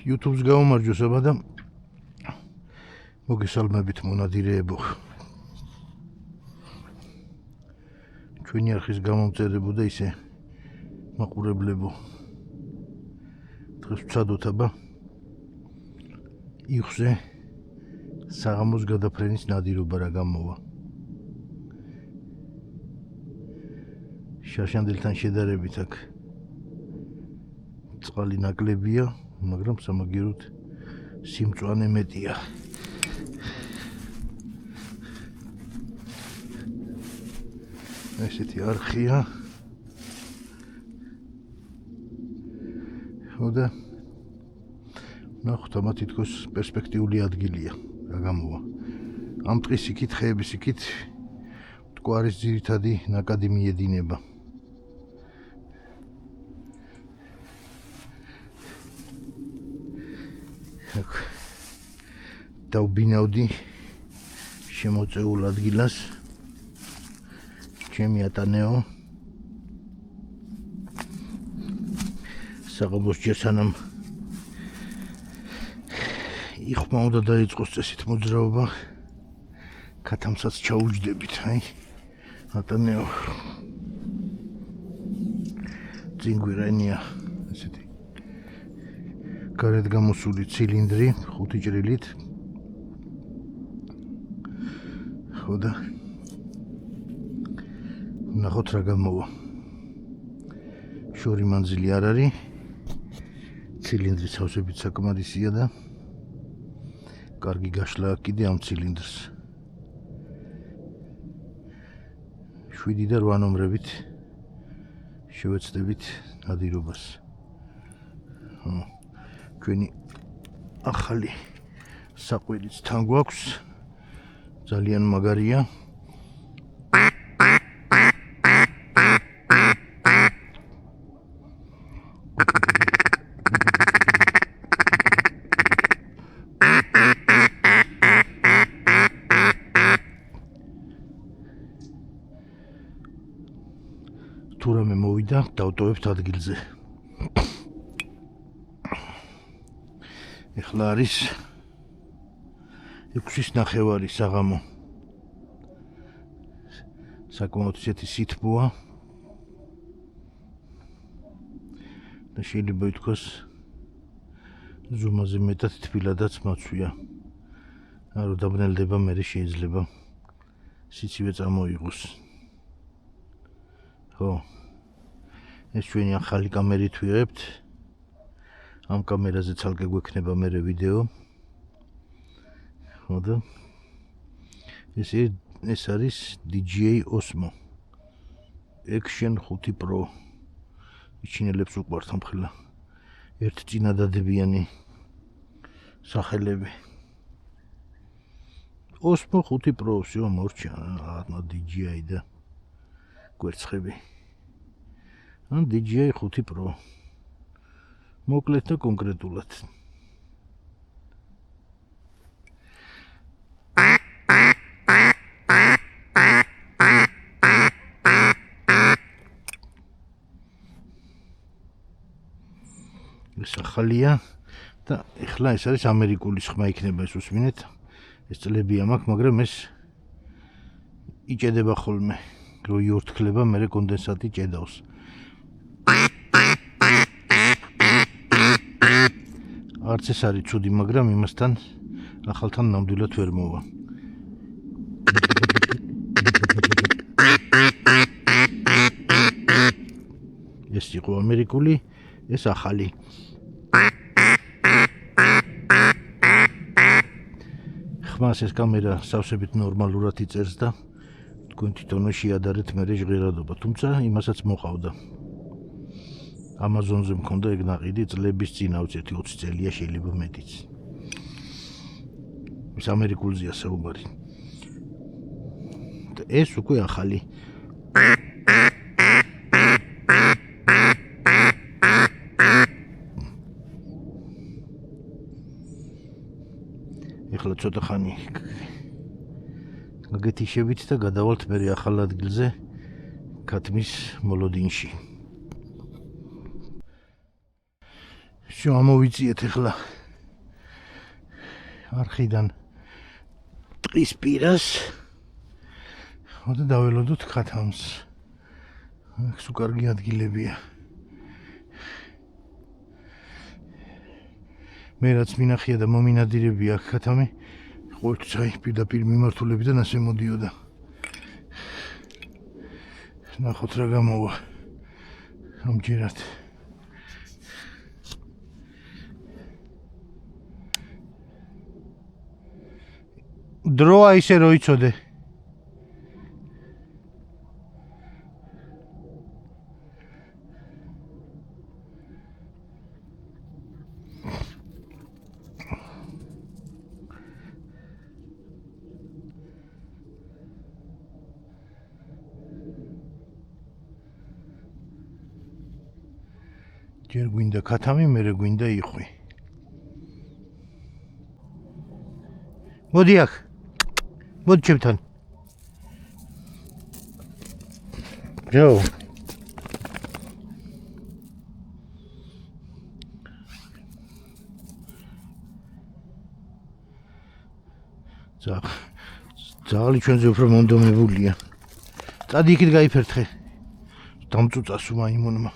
YouTube-ს გაუმარჯოს აბა და მოგესალმებით მონადირეებო. ჩვენი არხის გამომწერებო და ისე მაყურებლებო. დღეს ვცადოთ აბა იხზე საღამოს გადაფრენის ნადირობა რა გამოვა. შარშანდელთან შედარებით აქ წყალი ნაკლებია, მაგრამ სამაგიეროდ სიმწვანე მეტია. ესეთი არხია. ხოდა ნახოთ ამა თითქოს პერსპექტიული ადგილია რა გამოვა. ამ ტყის იქით, ხეების იქით მტკვარის ძირითადი ნაკადი მიედინება. დავბინავდი შემოწეულ ადგილას. ჩემი ატანეო საღამოს ჯერ სანამ იხმა უნდა დაიწყოს წესით მოძრაობა, ქათამსაც ჩაუჯდებით, აი ატანეო ძინგვირენია ესეთი გარეთ გამოსული ცილინდრი 5 ჭრილით. ხოდა ნახოთ რა გამოვა. შორი მანძილი არ არის. ცილინდრის ავსებით საკმარისია და კარგი გაშლა აქვს კიდე ამ ცილინდრს. 7 და 8 ნომრებით შევეცდებით ნადირობას. ჩვენი ახალი საყვირიც თან გვაქვს. ძალიან მაგარია. თურამე მოვიდა, დავტოვებთ ადგილზე. ეხლა არის 6:30 საღამო. საკმაოდ ისეთი სითბოა და შეიძლება ითქვას ზუმაზე მეტად თბილადაც მაცვია. არო დაბნელდება, მერე შეიძლება სიცივე წამოიღოს. ხო, ეს ჩვენი ახალი კამერით ვიღებთ. ამ კამერაზე ცალკე გვექნება მერე ვიდეო. ხო და ეს არის DJI Osmo Action 5 Pro. იჩინელებს უყვართ ამხელა ერთწინადადებიანი სახელები. Osmo 5 Pro, всё, მორჩა, ატმა DJI და გვერცხები. ან DJI 5 Pro. მოკლედ და კონკრეტულად. ეს ახალია და ეხლა ეს არის ამერიკული ხმა იქნება, ეს უსმინეთ. ეს წლებია მაქვს, მაგრამ ეს იჭედება ხოლმე. რო იორთქლება, მერე კონდენსატი ჭედავს. არც ეს არის ცუდი, მაგრამ იმასთან ახალთან ნამდვილად ვერ მოვა. ეს იყო ამერიკული, ეს ახალი. ხმას ეს კამერა სავსებით ნორმალურად იწერს და თქვენ თვითონ შეადარეთ მერე ჟღერადობა, თუმცა იმასაც მოყავდა. Amazon-ზე მქონდა ეგ ნაყიდი წლების წინ, ავწეთი 20 წელია, შეიძლება მეტიც. ეს ამერიკულზეა საუბარი. და ეს უკვე ახალი. ეხლა ცოტა ხანი გაგეთიშებით და გადავალთ მერე ახალ ადგილზე ქათმის მოლოდინში. Всё, ამოვიწიეთ ეხლა არხიდან ტყის პირას. და დაველოდოთ ქათამს. აქ სულ კარგი ადგილებია. მე რაც მინახია და მომინადირებია აქ ქათამი, ყოველთვის აი პირდაპირ მიმართულებიდან ასე მოდიოდა. ნახოთ რა გამოვა ამჯერად. დროა ისე რო იცოდე. ჯერ გვინდა ქათამი, მერე გვინდა იხვი. მოდი აქ. მოდი ჩემთან. ჯო. ძაღალი ჩვენზე უფრო მონდომებულია. წადი იქით გაიფერთხე. დამწუწასო მაიმუნმა.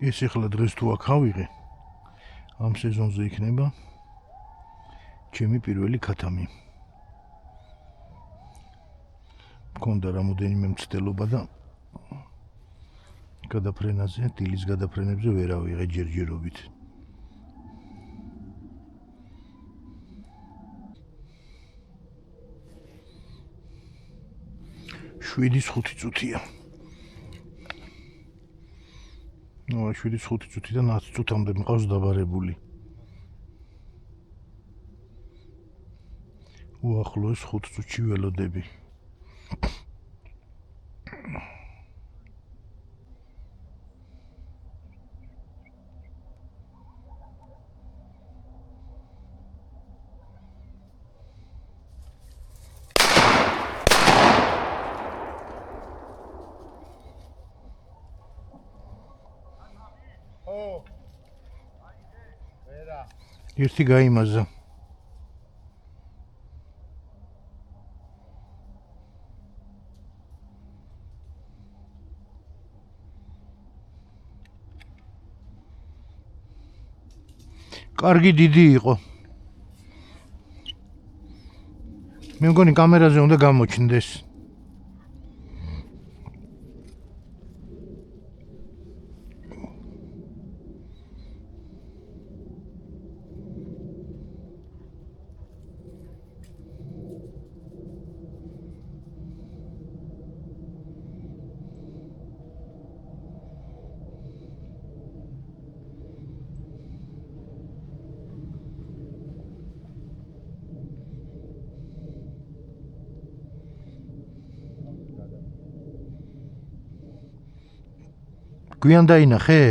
ეს ახლა დღეს თუ აქ ავიღე, ამ სეზონზე იქნება ჩემი პირველი ქათამი. მქონდა რამოდენიმე მცდელობა და გადაფრენაზე, დილის გადაფრენებზე ვერ ავიღე ჯერჯერობით. შვიდის 5 წუთია. 7-5 წუთიდან 10 წუთამდე მყავს დაბარებული. უახლოეს 5 წუთში ველოდები. ერთი გაიმაზა. კარგი დიდი იყო. მე მგონი კამერაზე უნდა გამოჩნდეს. გვიან დაინახე?